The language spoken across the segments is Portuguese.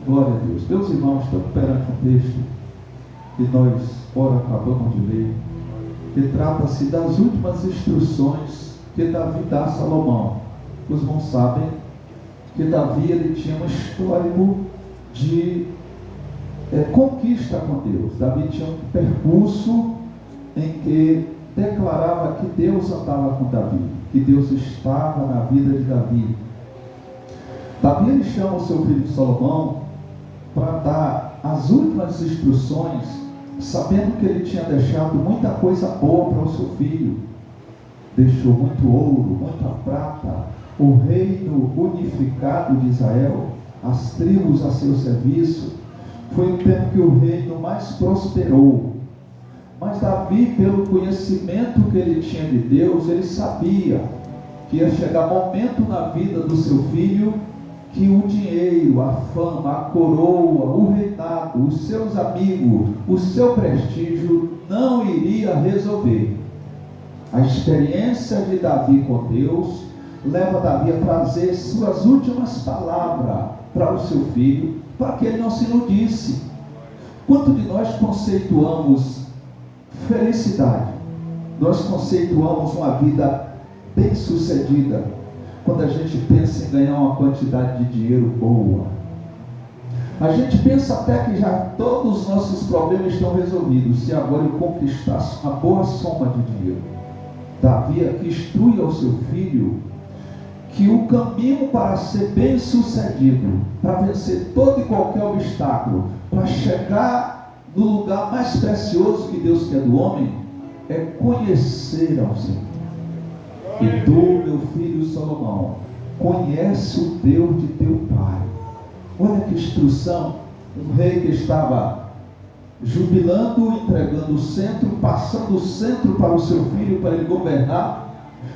Glória a Deus. Meus irmãos, estamos perante um texto que nós, ora, acabamos de ler, que trata-se das últimas instruções que Davi dá a Salomão. Os irmãos sabem que Davi ele tinha um histórico de conquista com Deus. Davi tinha um percurso em que declarava que Deus andava com Davi, que Deus estava na vida de Davi. Davi ele chama o seu filho Salomão para dar as últimas instruções, sabendo que ele tinha deixado muita coisa boa para o seu filho. Deixou muito ouro, muita prata, o reino unificado de Israel, as tribos a seu serviço. Foi o tempo que o reino mais prosperou. Mas Davi, pelo conhecimento que ele tinha de Deus, ele sabia que ia chegar momento na vida do seu filho que o dinheiro, a fama, a coroa, o reinado, os seus amigos, o seu prestígio não iria resolver. A experiência de Davi com Deus leva Davi a trazer suas últimas palavras para o seu filho, para que ele não se iludisse. Quanto de nós conceituamos felicidade? Nós conceituamos uma vida bem-sucedida quando a gente pensa em ganhar uma quantidade de dinheiro boa. A gente pensa até que já todos os nossos problemas estão resolvidos, se agora eu conquistasse uma boa soma de dinheiro. Davi aqui instrui ao seu filho que o caminho para ser bem sucedido, para vencer todo e qualquer obstáculo, para chegar no lugar mais precioso que Deus quer do homem, é conhecer ao Senhor. E tu, meu filho Salomão, conhece o Deus de teu pai. Olha que instrução. Um rei que estava jubilando, entregando o centro, passando o centro para o seu filho, para ele governar.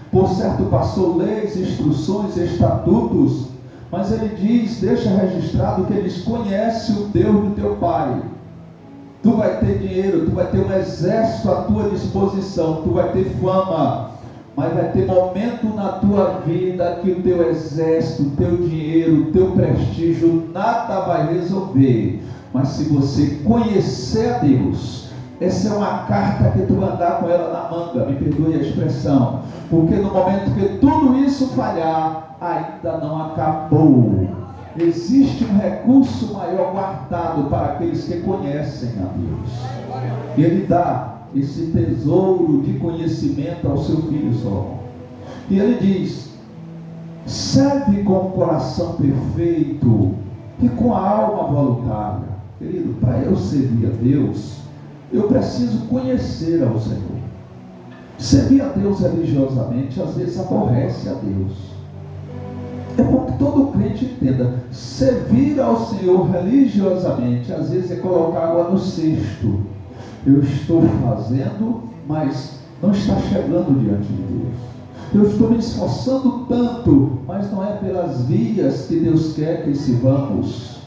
Por certo, passou leis, instruções, estatutos, mas ele diz, deixa registrado que ele diz: conhece o Deus do teu pai. Tu vai ter dinheiro, tu vai ter um exército à tua disposição, tu vai ter fama, mas vai ter momento na tua vida que o teu exército, o teu dinheiro, o teu prestígio, nada vai resolver. Mas se você conhecer a Deus, essa é uma carta que tu vai andar com ela na manga, me perdoe a expressão, porque no momento que tudo isso falhar, ainda não acabou. Existe um recurso maior guardado para aqueles que conhecem a Deus. E ele dá esse tesouro de conhecimento ao seu filho Salomão. E ele diz: serve com o coração perfeito e com a alma voluntária. Querido, para eu servir a Deus, eu preciso conhecer ao Senhor. Servir a Deus religiosamente às vezes aborrece a Deus. É bom que todo crente entenda: servir ao Senhor religiosamente às vezes é colocar água no cesto. Eu estou fazendo, mas não está chegando diante de Deus. Eu estou me esforçando tanto, mas não é pelas vias que Deus quer que sirvamos.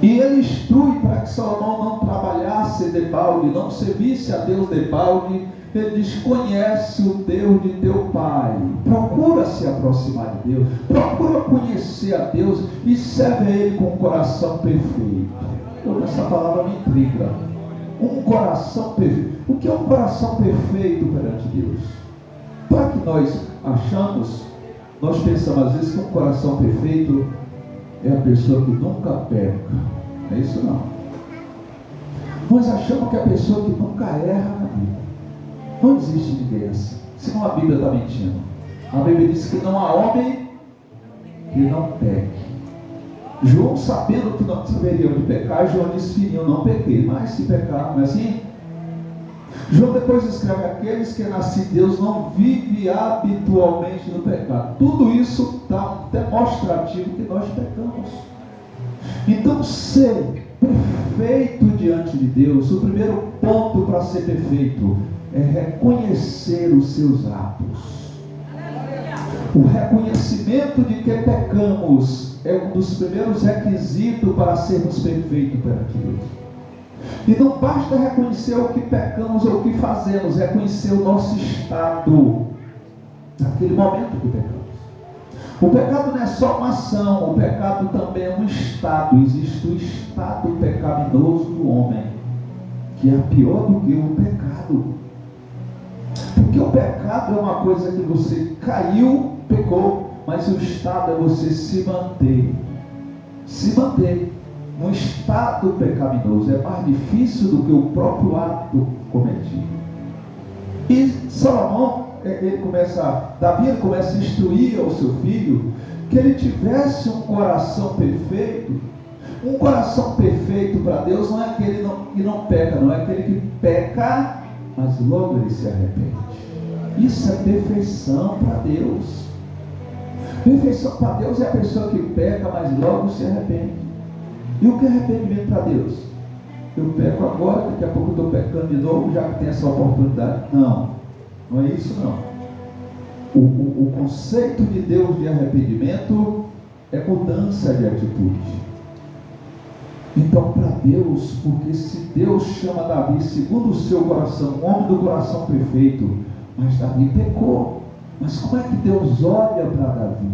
E ele instrui para que Salomão não trabalhasse de balde, não servisse a Deus de balde. Ele diz: conhece o Deus de teu pai. Procura se aproximar de Deus, procura conhecer a Deus e serve a Ele com um coração perfeito. Essa palavra me intriga. Um coração perfeito. O que é um coração perfeito perante Deus? Para que nós achamos, nós pensamos às vezes que um coração perfeito é a pessoa que nunca peca. Não é isso não. Nós achamos que é a pessoa que nunca erra na vida. Não existe ninguém assim. Senão a Bíblia está mentindo. A Bíblia diz que não há homem que não peque. João, sabendo que não deveriam de pecar, João disse: filhinho, não pequei, mas se pecar, não é assim? João depois escreve: aqueles que nascem de Deus não vivem habitualmente no pecado. Tudo isso dá um demonstrativo que nós pecamos. Então, ser perfeito diante de Deus, o primeiro ponto para ser perfeito é reconhecer os seus atos. O reconhecimento de que pecamos é um dos primeiros requisitos para sermos perfeitos perante Deus. E não basta reconhecer o que pecamos ou o que fazemos, reconhecer o nosso estado naquele momento que pecamos. O pecado não é só uma ação, o pecado também é um estado. estado, existe o estado pecaminoso do homem, que é pior do que o pecado. Porque o pecado é uma coisa que você caiu, pecou, mas o estado é você se manter num estado pecaminoso. É mais difícil do que o próprio ato cometido. E Salomão, Davi começa a instruir ao seu filho que ele tivesse um coração perfeito. Um coração perfeito para Deus não é aquele que não peca, não é aquele que peca, mas logo ele se arrepende. Isso é perfeição para Deus. Perfeição para Deus é a pessoa que peca, mas logo se arrepende. E o que é arrependimento para Deus? Eu peco agora, daqui a pouco eu estou pecando de novo, já que tem essa oportunidade. Não é isso não. O conceito de Deus de arrependimento é mudança de atitude. Então, para Deus, porque se Deus chama Davi segundo o seu coração, homem do coração perfeito, mas Davi pecou. Mas como é que Deus olha para Davi?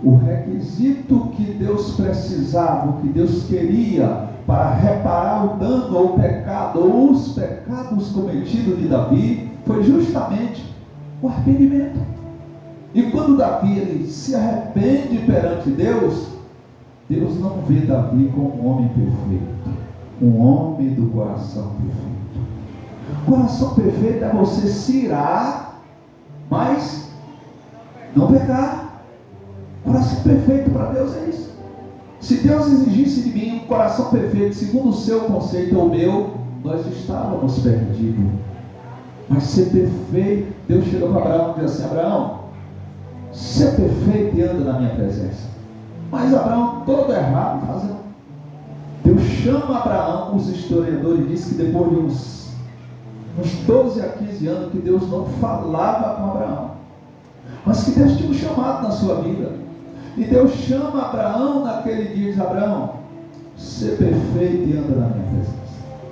O requisito que Deus precisava, o que Deus queria para reparar o dano ou o pecado, ou os pecados cometidos de Davi, foi justamente o arrependimento. E quando Davi ele se arrepende perante Deus, Deus não vê Davi como um homem perfeito, um homem do coração perfeito. Coração perfeito é você se irar, mas não pecar. Coração perfeito para Deus é isso. Se Deus exigisse de mim um coração perfeito, segundo o seu conceito ou o meu, nós estávamos perdidos. Mas ser perfeito, Deus chegou para Abraão e disse assim: Abraão, ser perfeito e anda na minha presença. Mas Abraão, todo errado, fazendo. Deus chama Abraão, os historiadores dizem que depois de uns 12 a 15 anos, que Deus não falava com Abraão, mas que Deus tinha um chamado na sua vida. E Deus chama Abraão naquele dia e diz: Abraão, ser perfeito e anda na minha presença.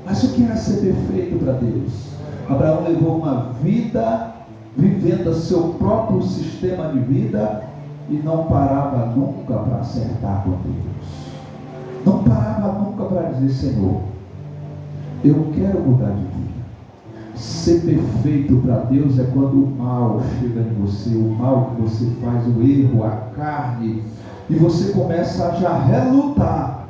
Mas o que era ser perfeito para Deus? Abraão levou uma vida vivendo seu próprio sistema de vida e não parava nunca para acertar com Deus. Não parava nunca para dizer: Senhor, eu quero mudar de vida. Ser perfeito para Deus é quando o mal chega em você, o mal que você faz, o erro, a carne, e você começa a já relutar.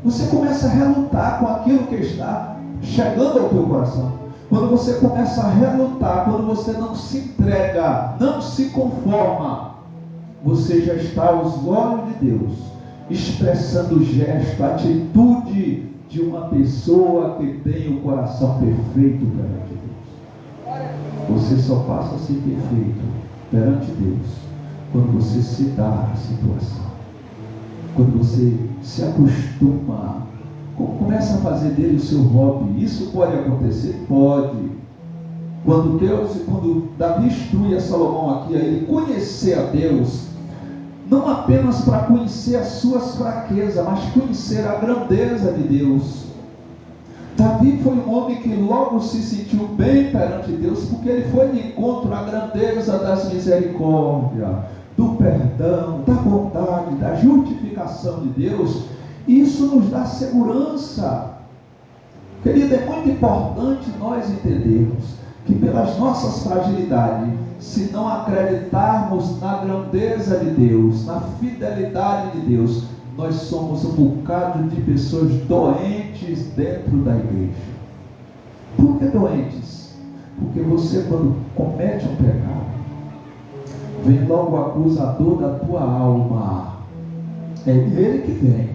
Você começa a relutar com aquilo que está chegando ao teu coração. Quando você começa a relutar, quando você não se entrega, não se conforma, você já está aos olhos de Deus, expressando o gesto, a atitude de uma pessoa que tem o coração perfeito perante Deus. Você só passa a ser perfeito perante Deus quando você se dá a situação, quando você se acostuma, começa a fazer dele o seu hobby. Isso pode acontecer? Pode. Quando Davi instrui a Salomão aqui a ele conhecer a Deus, não apenas para conhecer as suas fraquezas, mas conhecer a grandeza de Deus. Davi foi um homem que logo se sentiu bem perante Deus, porque ele foi de encontro à grandeza das misericórdias, do perdão, da bondade, da justificação de Deus. Isso nos dá segurança. Querido, é muito importante nós entendermos que pelas nossas fragilidades, se não acreditarmos na grandeza de Deus, na fidelidade de Deus, nós somos um bocado de pessoas doentes dentro da igreja. Por que doentes? Porque você, quando comete um pecado, vem logo o acusador da tua alma. É ele que vem.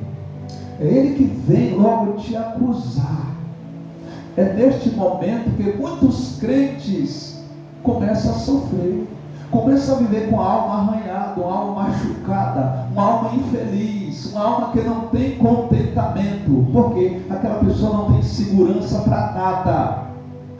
É ele que vem logo te acusar. É neste momento que muitos crentes começam a sofrer, começam a viver com a alma arranhada, uma alma machucada, uma alma infeliz, uma alma que não tem contentamento, porque aquela pessoa não tem segurança para nada.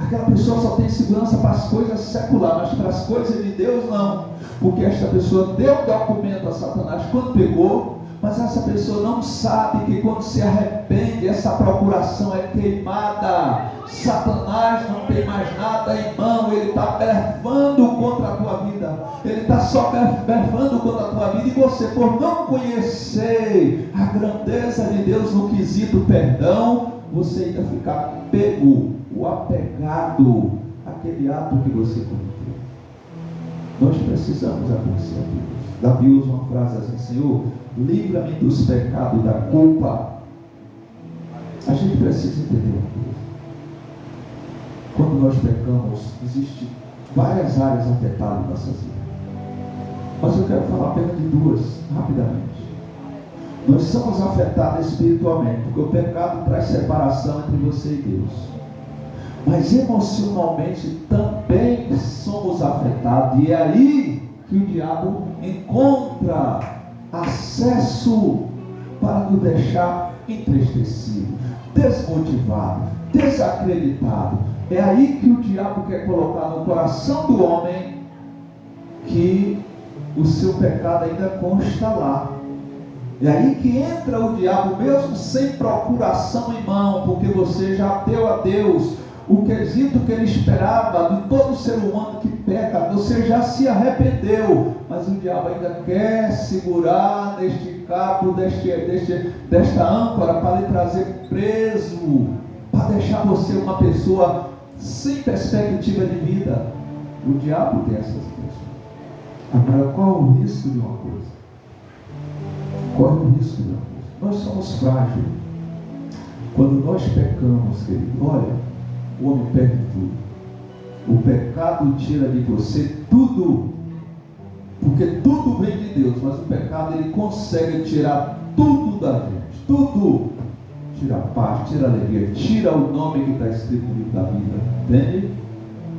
Aquela pessoa só tem segurança para as coisas seculares, mas para as coisas de Deus não, porque esta pessoa deu documento a Satanás quando pegou, mas essa pessoa não sabe que quando se arrepende, essa procuração é queimada. Satanás não tem mais nada em mão, ele está berfando contra a tua vida, ele está só berfando contra a tua vida, e você, por não conhecer a grandeza de Deus no quesito perdão, você ainda fica pego ou apegado àquele ato que você cometeu. Nós precisamos agradecer a Deus. Davi usa uma frase assim: Senhor, livra-me dos pecados da culpa. A gente precisa entender uma coisa. Quando nós pecamos, existem várias áreas afetadas em nossas vidas. Mas eu quero falar apenas de duas, rapidamente. Nós somos afetados espiritualmente, porque o pecado traz separação entre você e Deus. Mas emocionalmente também somos afetados, e é aí que o diabo encontra acesso para nos deixar entristecido, desmotivado, desacreditado. É aí que o diabo quer colocar no coração do homem que o seu pecado ainda consta lá. É aí que entra o diabo, mesmo sem procuração em mão, porque você já deu a Deus o quesito que ele esperava de todo ser humano que peca. Você já se arrependeu, mas o diabo ainda quer segurar neste cabo, desta âncora, para lhe trazer preso, para deixar você uma pessoa sem perspectiva de vida. O diabo tem essas coisas. Agora, qual é o risco de uma coisa? Qual é o risco de uma coisa? Nós somos frágeis. Quando nós pecamos, querido, olha, o homem perde tudo. O pecado tira de você tudo, porque tudo vem de Deus, mas o pecado, ele consegue tirar tudo da gente, tudo. Tira a paz, tira a alegria, tira o nome que está escrito no livro da vida, entende?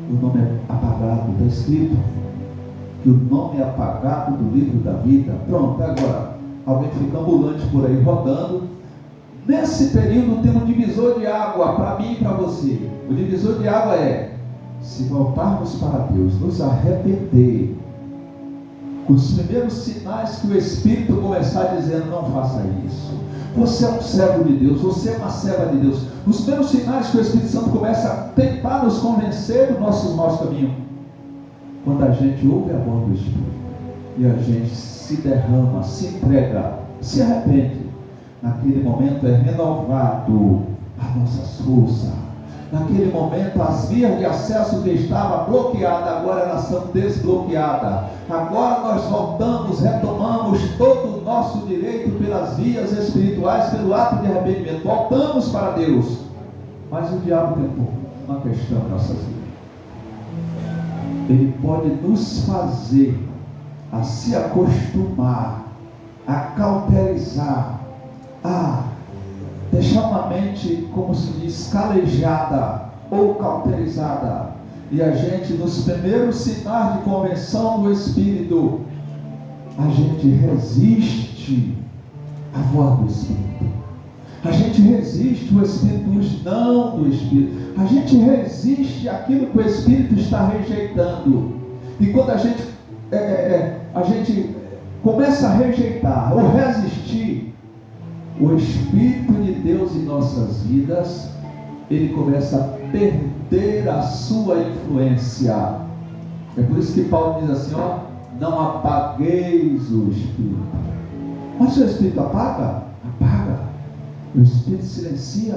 O nome é apagado, está escrito que o nome é apagado do livro da vida. Pronto, agora alguém fica ambulante por aí rodando. Nesse período tem um divisor de água para mim e para você. O divisor de água é: se voltarmos para Deus, nos arrepender, os primeiros sinais que o Espírito começar dizendo: não faça isso, você é um servo de Deus, você é uma serva de Deus. Os primeiros sinais que o Espírito Santo começa a tentar nos convencer do nosso caminho, quando a gente ouve a voz do Espírito e a gente se derrama, se entrega, se arrepende. Naquele momento é renovado a nossa força. Naquele momento as vias de acesso que estavam bloqueadas, agora elas são desbloqueadas. Agora nós voltamos, retomamos todo o nosso direito pelas vias espirituais, pelo ato de arrependimento. Voltamos para Deus. Mas o diabo tem uma questão em nossas vidas. Ele pode nos fazer a se acostumar, a cauterizar, a deixar uma mente, como se diz, calejada ou cauterizada, e a gente, nos primeiros sinais de convenção do Espírito, a gente resiste à voz do Espírito, a gente resiste o Espírito, os não do Espírito, a gente resiste àquilo que o Espírito está rejeitando. E quando a gente começa a rejeitar ou resistir o Espírito de Deus em nossas vidas, ele começa a perder a sua influência. É por isso que Paulo diz assim, ó: não apagueis o Espírito. Mas se o Espírito apaga, apaga. O Espírito silencia.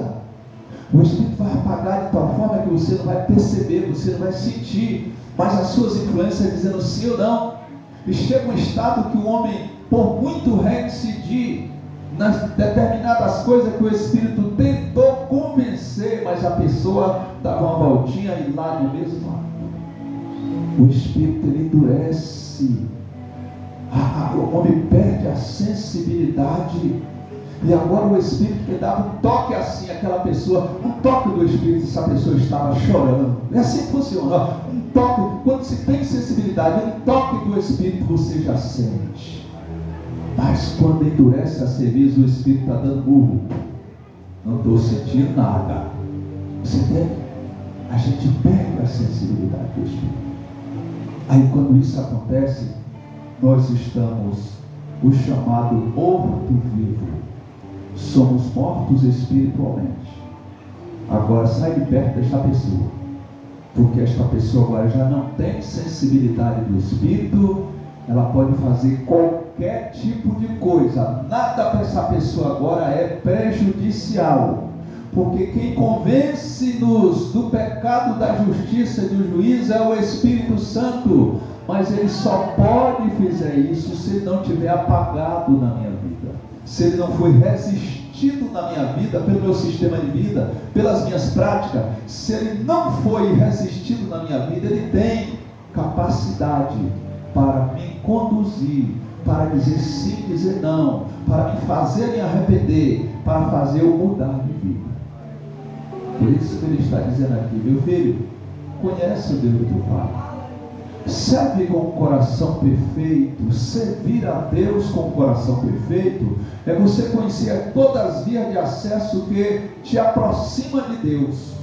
O Espírito vai apagar de tal forma que você não vai perceber, você não vai sentir, mas as suas influências dizendo sim ou não. E chega um estado que o homem, por muito reincidir nas determinadas coisas que o Espírito tentou convencer, mas a pessoa dava uma voltinha e lá no mesmo lado. O Espírito, ele endurece. O homem perde a sensibilidade. E agora o Espírito que dava um toque assim, aquela pessoa, um toque do Espírito, essa pessoa estava chorando. É assim que funciona. Um toque, quando se tem sensibilidade, um toque do Espírito você já sente. Mas quando endurece a cerveja, o Espírito está dando burro. Não estou sentindo nada. Você entende? A gente perde a sensibilidade do Espírito. Aí quando isso acontece, nós estamos o chamado morto-vivo. Somos mortos espiritualmente. Agora sai de perto desta pessoa, porque esta pessoa agora já não tem sensibilidade do espírito. Ela pode fazer qualquer tipo de coisa, nada para essa pessoa agora é prejudicial, porque quem convence-nos do pecado, da justiça e do juízo é o Espírito Santo, mas ele só pode fazer isso se ele não tiver apagado na minha vida, se ele não foi resistido na minha vida, pelo meu sistema de vida, pelas minhas práticas. Se ele não foi resistido na minha vida, ele tem capacidade para me conduzir, para dizer sim, dizer não, para me fazer me arrepender, para fazer eu mudar de vida. Por isso que ele está dizendo aqui: meu filho, conhece o Deus do teu Pai, serve com o coração perfeito. Servir a Deus com o coração perfeito é você conhecer todas as vias de acesso que te aproxima de Deus.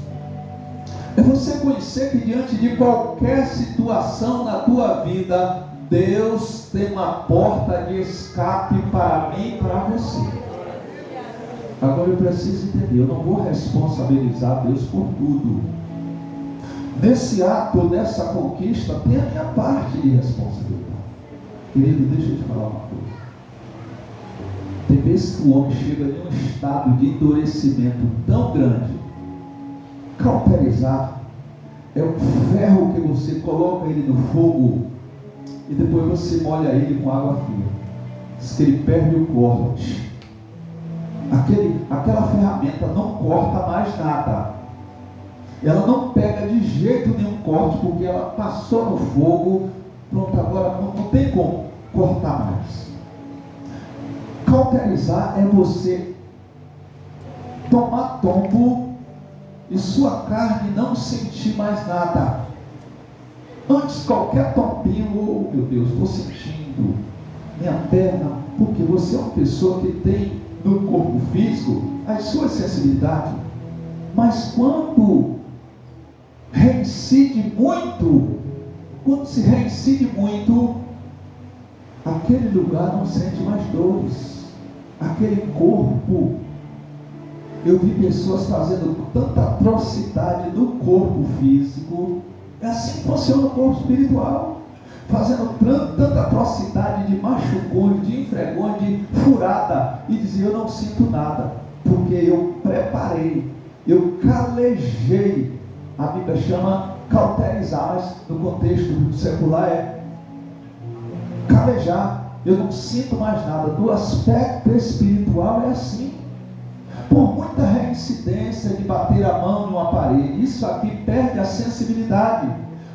É você conhecer que diante de qualquer situação na tua vida, Deus tem uma porta de escape para mim e para você. Agora eu preciso entender, eu não vou responsabilizar Deus por tudo. Nesse ato, nessa conquista, tem a minha parte de responsabilidade. Querido, deixa eu te falar uma coisa. Tem vezes que o homem chega em um estado de endurecimento tão grande. Cauterizar é um ferro que você coloca ele no fogo e depois você molha ele com água fria. Diz que ele perde o corte. Aquela ferramenta não corta mais nada. Ela não pega de jeito nenhum corte, porque ela passou no fogo. Pronto, agora não tem como cortar mais. Cauterizar é você tomar tombo e sua carne não sentir mais nada. Antes qualquer tombinho, oh meu Deus, estou sentindo minha perna, porque você é uma pessoa que tem no corpo físico as suas sensibilidades, mas quando reincide muito, quando se reincide muito, aquele lugar não sente mais dores, aquele corpo. Eu vi pessoas fazendo tanta atrocidade no corpo físico. É assim que funciona o corpo espiritual, fazendo tanta atrocidade de machucões, de enfregões, de furada, e dizer: eu não sinto nada, porque eu preparei, eu calejei. A Bíblia chama cauterizar, mas no contexto secular é calejar. Eu não sinto mais nada. Do aspecto espiritual é assim. Por muita reincidência de bater a mão em uma parede, isso aqui perde a sensibilidade.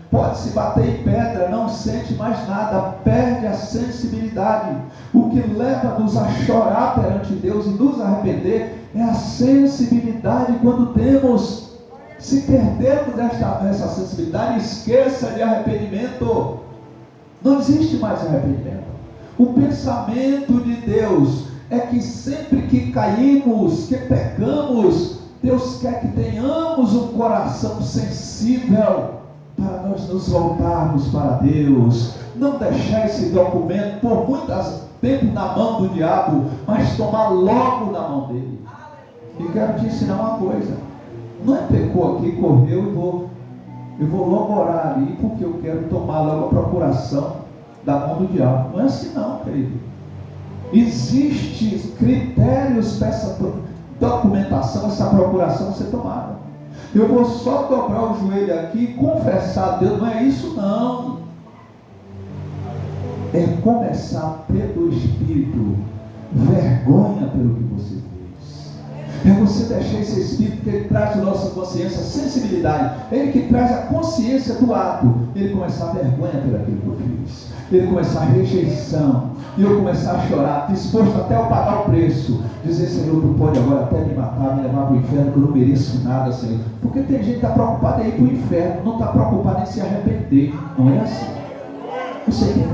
Pode-se bater em pedra, não sente mais nada, perde a sensibilidade. O que leva-nos a chorar perante Deus e nos arrepender é a sensibilidade. Quando temos, se perdermos essa sensibilidade, esqueça de arrependimento. Não existe mais arrependimento. O pensamento de Deus é que sempre que caímos, que pecamos, Deus quer que tenhamos um coração sensível para nós nos voltarmos para Deus. Não deixar esse documento por muito tempo na mão do diabo, mas tomar logo na mão dele. E quero te ensinar uma coisa: não é pecou aqui, correu, eu vou logo orar ali, porque eu quero tomar logo a procuração da mão do diabo. Não é assim não, querido. Existem critérios para essa documentação, essa procuração ser tomada. Eu vou só dobrar o joelho aqui e confessar a Deus. Não é isso não. É começar pelo Espírito. Vergonha pelo que você fez. É você deixar esse Espírito que ele traz a nossa consciência, sensibilidade. Ele que traz a consciência do ato. Ele começar a vergonha pelo aquilo que eu fiz. Ele começar a rejeição. E eu começar a chorar, disposto até a pagar o preço. Dizer: Senhor, tu pode agora até me matar, me levar para o inferno, que eu não mereço nada, Senhor. Porque tem gente que está preocupada em ir para o inferno, não está preocupada em se arrepender. Não é assim. Eu sei que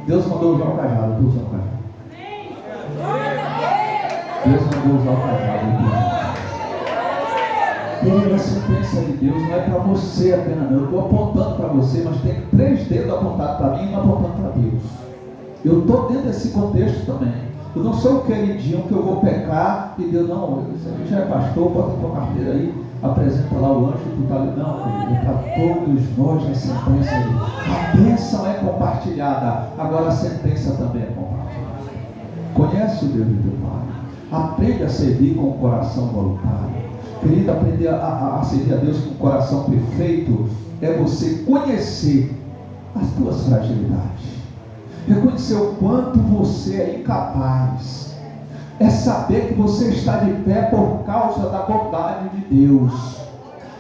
Deus mandou usar o cajado, eu estou usando o cajado. Deus mandou usar o cajado. A sentença de Deus não é para você apenas não. Eu estou apontando para você, mas tem 3 dedos apontados para mim e um apontando para Deus. Eu estou dentro desse contexto também. Eu não sou o queridinho que eu vou pecar e Deus, não, você já é pastor, bota a tua carteira aí, apresenta lá o lanche, tu tá ali. Não, é para todos nós a sentença aí. A bênção é compartilhada, agora a sentença também é compartilhada. Conhece o Deus do teu Pai. Aprende a servir com o coração voluntário. Querido, aprender a servir a Deus com o coração perfeito é você conhecer as tuas fragilidades. Reconhecer o quanto você é incapaz. É saber que você está de pé por causa da bondade de Deus.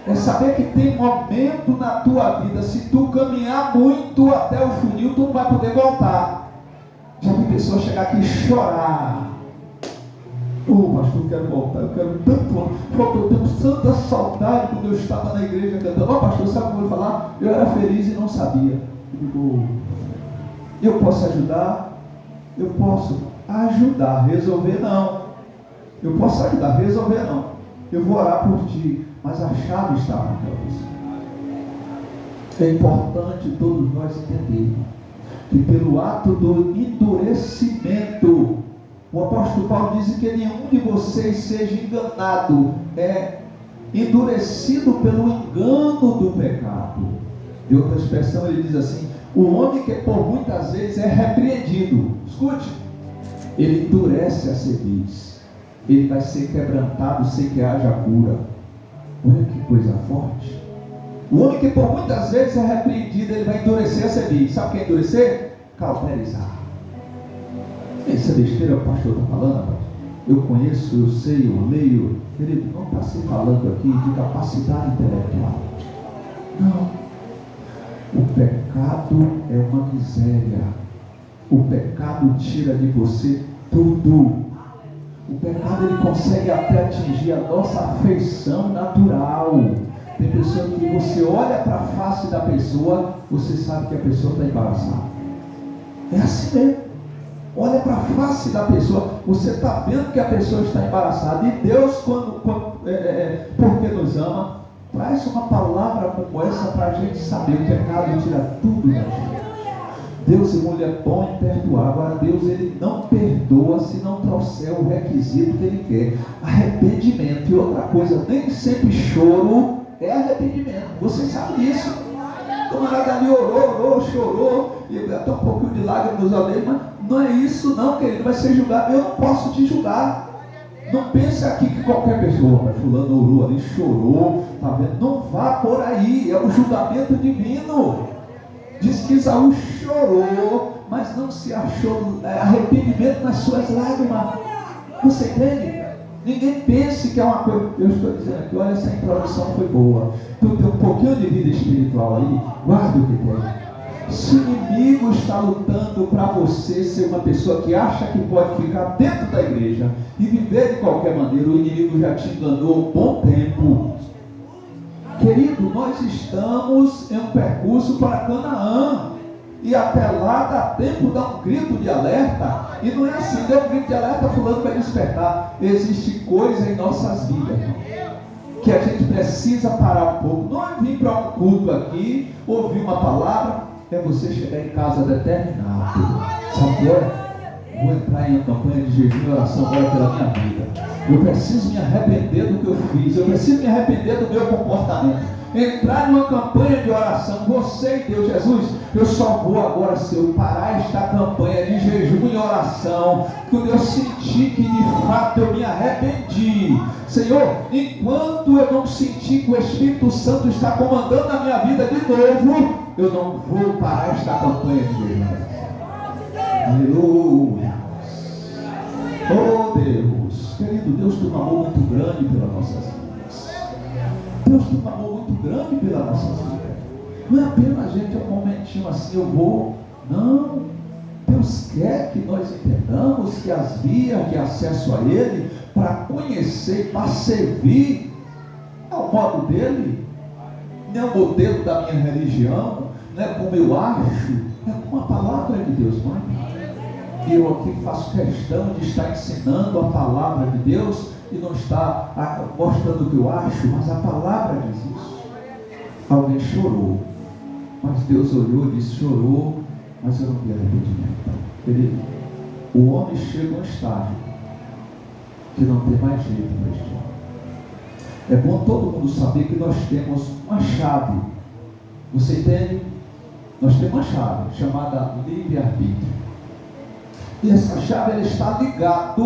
É saber que tem momento na tua vida, se tu caminhar muito até o funil, tu não vai poder voltar. Já vi pessoas chegar aqui e chorar. Pastor, eu quero voltar, eu quero tanto. Eu tenho tanta saudade quando eu estava na igreja cantando. Pastor, sabe como eu vou falar? Eu era feliz e não sabia. Eu digo, eu posso ajudar? Eu posso ajudar, resolver não. Eu posso ajudar, resolver não. Eu vou orar por ti, mas a chave está naquela pessoa. É importante todos nós entendermos que pelo ato do endurecimento, o apóstolo Paulo diz que nenhum de vocês seja enganado, endurecido pelo engano do pecado. De outra expressão, ele diz assim: o homem que por muitas vezes é repreendido, escute, ele endurece a cerviz, ele vai ser quebrantado sem que haja cura. Olha que coisa forte. O homem que por muitas vezes é repreendido, ele vai endurecer a cerviz. Sabe o que é endurecer? Cauterizar. Essa besteira o pastor está falando, rapaz. Eu conheço, eu sei, eu leio. Querido, não está se falando aqui de capacidade intelectual. Não. O pecado é uma miséria. O pecado tira de você tudo. O pecado, ele consegue até atingir a nossa afeição natural. Tem pessoa que você olha para a face da pessoa, você sabe que a pessoa está embaraçada. É assim mesmo. Olha para a face da pessoa, você está vendo que a pessoa está embaraçada. E Deus, porque nos ama, traz uma palavra como essa para a gente saber. O pecado tira tudo da gente. Deus, irmão, ele é bom em perdoar. Agora Deus, ele não perdoa se não trouxer o requisito que ele quer: arrependimento. E outra coisa, nem sempre choro é arrependimento. Você sabe disso. O camarada ali orou, chorou, e até um pouquinho de lágrimas nos olhos, mas não é isso não, querido, vai ser julgado. Eu não posso te julgar. Não pense aqui que qualquer pessoa, mas fulano orou ali, chorou, tá vendo? Não vá por aí, é o julgamento divino. Diz que Esaú chorou, mas não se achou arrependimento nas suas lágrimas. Você entende? Ninguém pense que é uma coisa. Eu estou dizendo aqui, olha, essa introdução foi boa. Tu tem um pouquinho de vida espiritual aí, guarda o que tem. Se o inimigo está lutando para você ser uma pessoa que acha que pode ficar dentro da igreja e viver de qualquer maneira, o inimigo já te enganou um bom tempo. Querido, nós estamos em um percurso para Canaã. E até lá dá tempo de dar um grito de alerta. E não é assim, deu um grito de alerta, fulano vai despertar. Existe coisa em nossas vidas, irmão, que a gente precisa parar um pouco. Não é vir para um culto aqui, ouvir uma palavra, é você chegar em casa determinado. Sabe o que é? Vou entrar em uma campanha de jejum e oração agora pela minha vida. Eu preciso me arrepender do que eu fiz. Eu preciso me arrepender do meu comportamento. Entrar numa campanha de oração. Você e Deus, Jesus, eu só vou agora, se eu parar esta campanha de jejum e oração, quando eu sentir que de fato eu me arrependi. Senhor, enquanto eu não sentir que o Espírito Santo está comandando a minha vida de novo, eu não vou parar esta campanha de jejum e oração. Aleluia. Oh Deus, querido Deus, tem um amor muito grande pelas nossas vidas. Deus tem um amor muito grande pelas nossas vidas. Não é apenas a gente um momentinho assim, eu vou. Não. Deus quer que nós entendamos que as vias de acesso a Ele, para conhecer, para servir, é o modo dele. Não é o modelo da minha religião, não é como eu acho, é como a palavra de Deus, mãe. E eu aqui faço questão de estar ensinando a palavra de Deus e não estar mostrando o que eu acho, mas a palavra diz isso. Alguém chorou, mas Deus olhou e disse: chorou, mas eu não vi arrependimento. O homem chega a um estágio que não tem mais jeito para este homem. É bom todo mundo saber que nós temos uma chave. Você entende? Nós temos uma chave chamada livre-arbítrio. E essa chave ela está ligada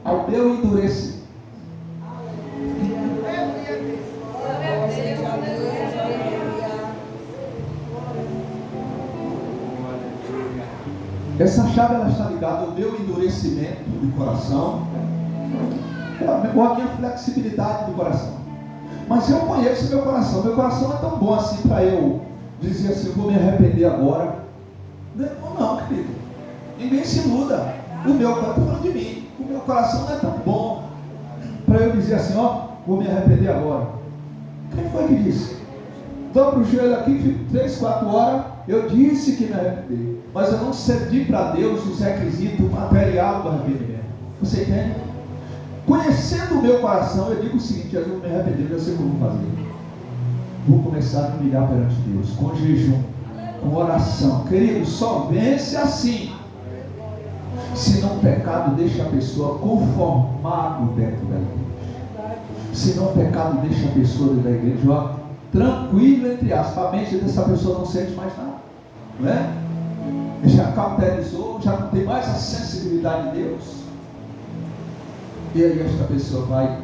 ao meu endurecimento. Essa chave ela está ligada ao meu endurecimento do coração, ou à minha flexibilidade do coração. Mas eu conheço meu coração. Meu coração é tão bom assim para eu dizer assim, eu vou me arrepender agora. Não, querido. Ninguém se iluda. O meu coração, estou falando de mim. O meu coração não é tão bom para eu dizer assim, vou me arrepender agora. Quem foi que disse? Dobro o joelho aqui, fico 3, 4 horas. Eu disse que me arrependi, mas eu não cedi para Deus os requisitos materiais do arrependimento. Você entende? Conhecendo o meu coração, eu digo o seguinte: eu vou me arrepender, eu sei o que eu vou fazer. Vou começar a me humilhar perante Deus, com jejum, com oração. Querido, só vence assim. Senão o pecado deixa a pessoa conformado dentro da igreja. Senão o pecado deixa a pessoa dentro da igreja, tranquilo, entre aspas. A mente dessa pessoa não sente mais nada, não é? Já cauterizou, já não tem mais a sensibilidade de Deus. E aí esta pessoa vai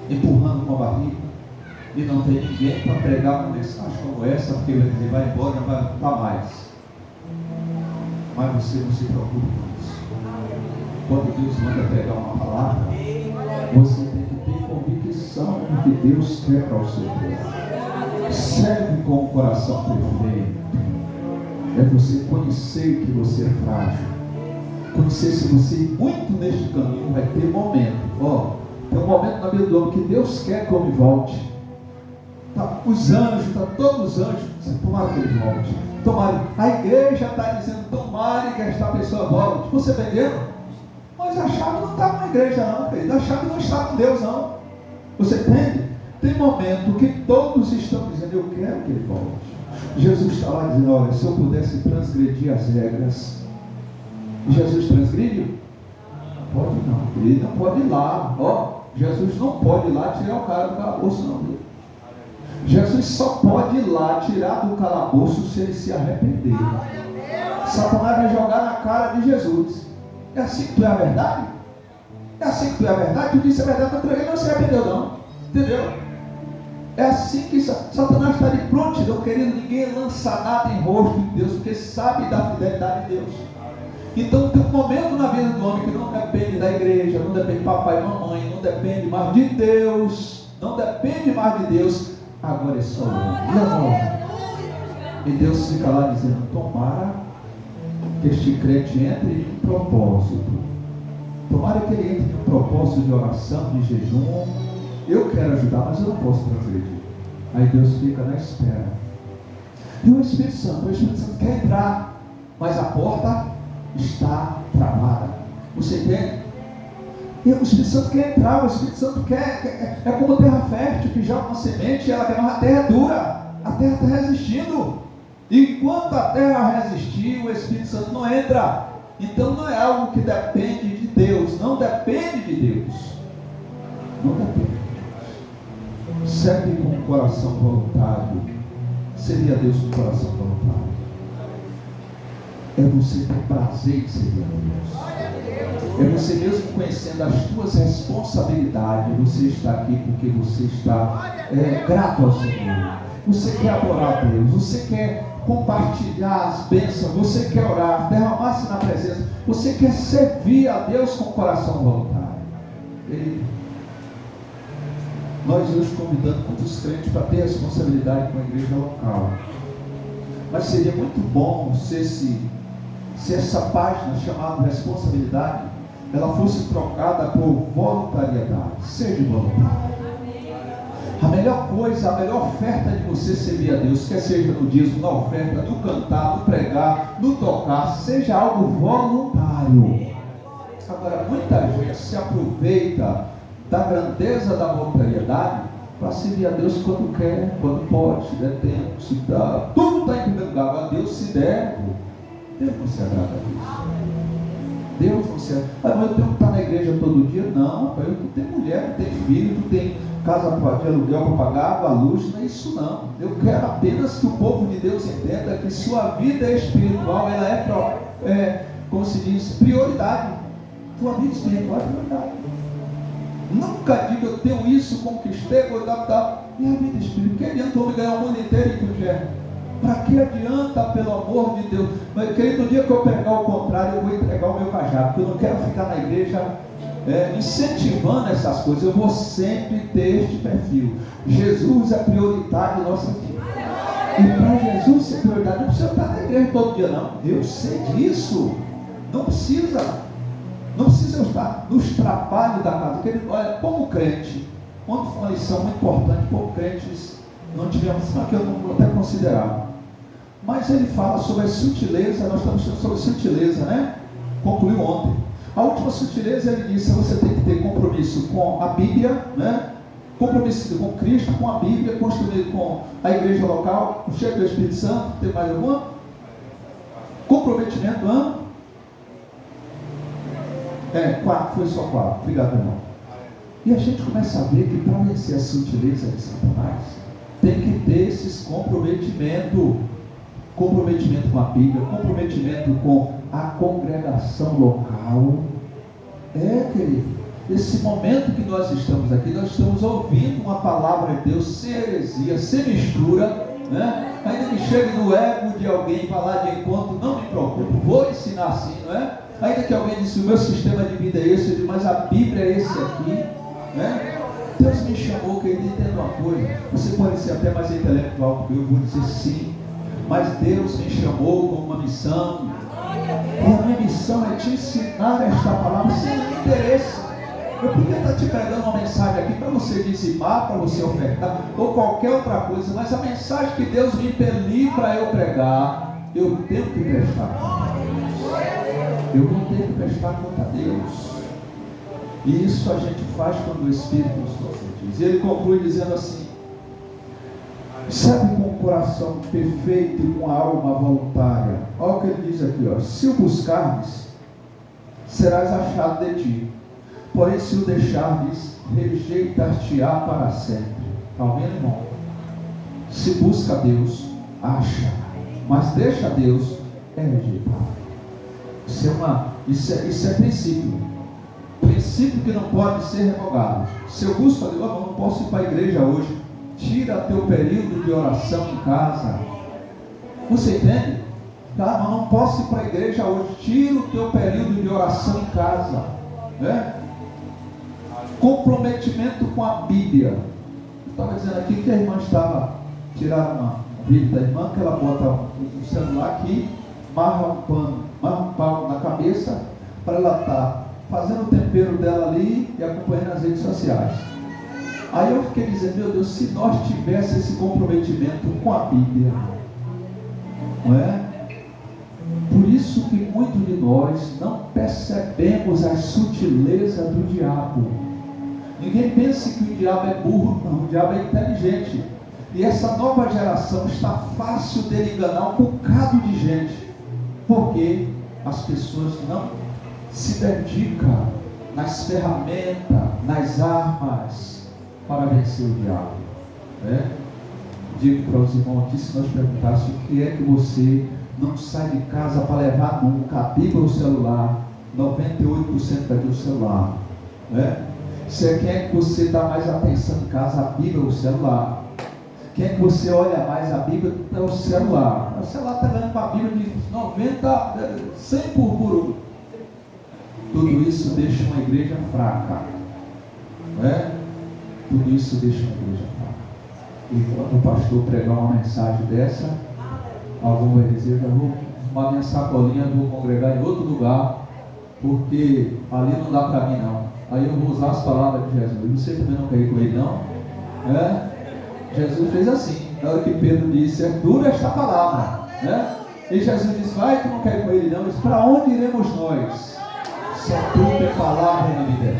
empurrando com a barriga e não tem ninguém para pregar uma mensagem como essa, porque vai dizer, vai embora, não vai voltar mais. Mas você não se preocupe com isso. Quando Deus manda pregar uma palavra, você tem que ter convicção do que Deus quer para o seu povo. Serve com o coração perfeito. É você conhecer que você é frágil. Conhecer se você ir muito neste caminho, vai ter momento. Tem um momento na vida do homem que Deus quer que o homem volte. Os anjos, todos os anjos, tomara que ele volte. Tomara. A igreja está dizendo, tomara que esta pessoa volte. Você está entendendo? Mas a chave não está com a igreja não, querido. A chave não está com Deus não. Você entende? Tem momento que todos estão dizendo, eu quero que ele volte. Jesus está lá dizendo, olha, se eu pudesse transgredir as regras. E Jesus transgride? Não pode não. Ele não pode ir lá. Jesus não pode ir lá tirar o cara do calabouço não. Jesus só pode ir lá tirar do calabouço se ele se arrepender. Satanás vai jogar na cara de Jesus. É assim que tu é a verdade? É assim que tu é a verdade? Tu disse a verdade, ele não se arrependeu não. Entendeu? É assim que Satanás está de prontidão, querendo ninguém lançar nada em rosto de Deus, porque sabe da fidelidade de Deus. Então tem um momento na vida do homem que não depende da igreja, não depende de papai e mamãe, não depende mais de Deus, não depende mais de Deus. Agora é só o homem. E Deus fica lá dizendo, tomara que este crente entre em um propósito. Tomara que ele entre em um propósito de oração, de jejum. Eu quero ajudar, mas eu não posso transgredir. Aí Deus fica na espera. E o Espírito Santo quer entrar, mas a porta está travada. Você entende? E o Espírito Santo quer entrar, o Espírito Santo quer, é como terra fértil, que joga uma semente, ela quer, mas a terra é dura, a terra está resistindo. E enquanto a terra resistir, o Espírito Santo não entra. Então não é algo que depende de Deus, não depende de Deus. Não depende. Serve com o coração voluntário. Seria Deus com o coração voluntário. É você ter prazer em servir a Deus. É você mesmo conhecendo as tuas responsabilidades. Você está aqui porque você está grato ao Senhor. Você quer adorar a Deus. Você quer compartilhar as bênçãos. Você quer orar, derramar-se na presença. Você quer servir a Deus com o coração voluntário. Nós hoje convidamos muitos crentes para ter responsabilidade com a igreja local. Mas seria muito bom se essa página chamada responsabilidade, ela fosse trocada por voluntariedade. Seja voluntário. A melhor coisa, a melhor oferta de você servir a Deus, quer seja no dízimo, na oferta, no cantar, no pregar, no tocar, seja algo voluntário. Agora, muita gente se aproveita da grandeza da voluntariedade para servir a Deus quando quer, quando pode, se der tempo, se dá. Tudo está em primeiro lugar. Agora Deus se der, Deus não se agrada disso. Deus não serve. Mas eu tenho que estar na igreja todo dia? Não, rapaz, tu tem mulher, tu tem filho, tu tem casa de aluguel para pagar, água, luz, não é isso não. Eu quero apenas que o povo de Deus entenda que sua vida espiritual, ela como se diz, prioridade. Tua vida espiritual é prioridade. Nunca diga, eu tenho isso, conquistei, tal. E a vida espiritual, que adianta eu ganhar o mundo inteiro e tu já? Para que adianta, pelo amor de Deus? Mas querido, no dia que eu pegar o contrário, eu vou entregar o meu cajado, porque eu não quero ficar na igreja incentivando essas coisas. Eu vou sempre ter este perfil. Jesus é prioritário em nossa vida. E para Jesus ser prioridade, não precisa estar na igreja todo dia, não. Eu sei disso. Não precisa eu estar nos trabalhos da casa. Querido, olha, como crente, ontem foi uma lição muito importante, como crentes não tivemos, que eu não vou até considerar. Mas ele fala sobre a sutileza, nós estamos falando sobre sutileza, né? Concluiu ontem. A última sutileza, ele disse, você tem que ter compromisso com a Bíblia, né? Compromisso com Cristo, com a Bíblia, construído com a igreja local, cheio do Espírito Santo. Tem mais alguma? Comprometimento, quatro, foi só 4. Obrigado, irmão. E a gente começa a ver que para vencer a sutileza de Satanás, tem que ter esses comprometimentos. Comprometimento com a Bíblia, comprometimento com a congregação local. Querido, esse momento que nós estamos aqui, nós estamos ouvindo uma palavra de Deus sem heresia, sem mistura, né? Ainda que chegue no ego de alguém falar de encontro, não me preocupo, vou ensinar assim, não é? Ainda que alguém disse, o meu sistema de vida é esse, eu digo, mas a Bíblia é esse aqui, né? Deus me chamou, querido, entenda uma coisa, você pode ser até mais intelectual, porque eu vou dizer sim, mas Deus me chamou com uma missão, e a minha missão é te ensinar esta palavra sem interesse. Eu podia estar te pregando uma mensagem aqui para você dizimar, para você ofertar, ou qualquer outra coisa, mas a mensagem que Deus me impeliu para eu pregar, eu tenho que prestar conta a Deus. Eu vou ter que prestar conta a Deus. E isso a gente faz quando o Espírito nos concede. E ele conclui dizendo assim: serve com o coração perfeito e com a alma voluntária. Olha o que ele diz aqui, ó. Se o buscardes, serás achado de ti. Porém, se o deixardes, rejeitar-te-á para sempre. Está ouvindo, irmão? Se busca Deus, acha. Mas deixa Deus, é rejeitado. Isso é princípio. Princípio que não pode ser revogado. Se eu busco a Deus, eu não posso ir para a igreja hoje. Tira teu período de oração em casa. Você entende? Tá? Mas não posso ir para a igreja hoje. Tira o teu período de oração em casa, né? Comprometimento com a Bíblia. Eu estava dizendo aqui que a irmã estava tirando um vídeo da irmã, que ela bota um celular aqui, marra um pau na cabeça, para ela estar fazendo o tempero dela ali e acompanhando as redes sociais. Aí eu fiquei dizendo, meu Deus, se nós tivéssemos esse comprometimento com a Bíblia, não é? Por isso que muitos de nós não percebemos a sutileza do diabo. Ninguém pense que o diabo é burro, não, o diabo é inteligente. E essa nova geração está fácil de enganar um bocado de gente, porque as pessoas não se dedicam nas ferramentas, nas armas, para vencer o diabo, né? Digo para os irmãos aqui, se nós perguntássemos o que é que você não sai de casa para levar nunca, a Bíblia ou o celular, 98% vai ter o celular, né? Quem é que você dá mais atenção em casa, a Bíblia ou o celular? Quem é que você olha mais a Bíblia é o celular? O celular está olhando para a Bíblia de 90, 100 por 1. Tudo isso deixa uma igreja fraca, né? Tudo isso deixa uma igreja fraca. E quando o pastor pregar uma mensagem dessa, algum vai dizer, eu vou arrumar minha sacolinha, vou congregar em outro lugar, porque ali não dá para mim não. Aí eu vou usar as palavras de Jesus. Você também não quer ir com ele não? Jesus fez assim, na hora que Pedro disse, é dura esta palavra, né? E Jesus disse, vai que não quer ir com ele não. Ele disse, para onde iremos nós? Só tu tem palavra na vida.